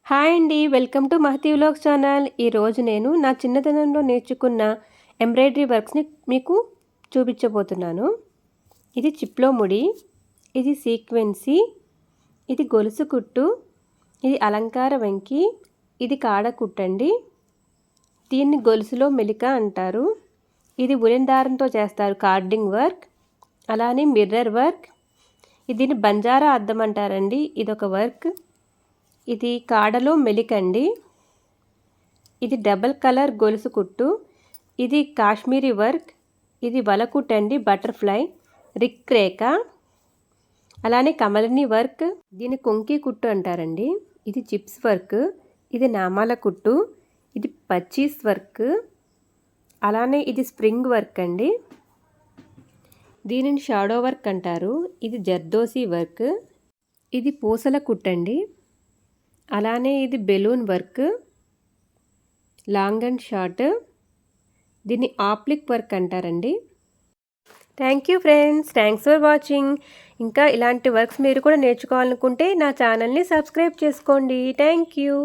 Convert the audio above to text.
Hi అండి, welcome to Mahathi vlogs channel. ఈరోజు నేను నా చిన్నతనంలో నేర్చుకున్న ఎంబ్రాయిడరీ వర్క్స్ని మీకు చూపించబోతున్నాను. ఇది చిప్లో ముడి, ఇది సీక్వెన్సీ, ఇది గొలుసు కుట్టు, ఇది అలంకార వంకి, ఇది కాడ కుట్టండి. దీన్ని గొలుసులో మెలిక అంటారు. ఇది ఉలెన్ దారంతో చేస్తారు కార్డింగ్ వర్క్. అలానే మిర్రర్ వర్క్, దీన్ని బంజారా అద్దం అంటారండి. ఇదొక వర్క్. ఇది కాడలో మెలికండి. ఇది డబల్ కలర్ గొలుసు కుట్టు, ఇది కాశ్మీరీ వర్క్, ఇది వలకుట్ అండి, బటర్ఫ్లై, రిక్ రేఖ, అలానే కమలిని వర్క్, దీన్ని కొంకి కుట్టు అంటారండి. ఇది చిప్స్ వర్క్, ఇది నామాల కుట్టు, ఇది పచ్చీస్ వర్క్, అలానే ఇది స్ప్రింగ్ వర్క్ అండి. దీనిని షాడో వర్క్ అంటారు. ఇది జర్దోసి వర్క్, ఇది పూసల కుట్టండి. అలానే ఇది balloon work, long and short, దీన్ని ఆప్లిక్ వర్క్ అంటారండి. Thank you friends, thanks for watching. ఇంకా ఇలాంటి వర్క్స్ మీరు కూడా నేర్చుకోవాలనుకుంటే నా ఛానల్ని సబ్స్క్రైబ్ చేసుకోండి. Thank you.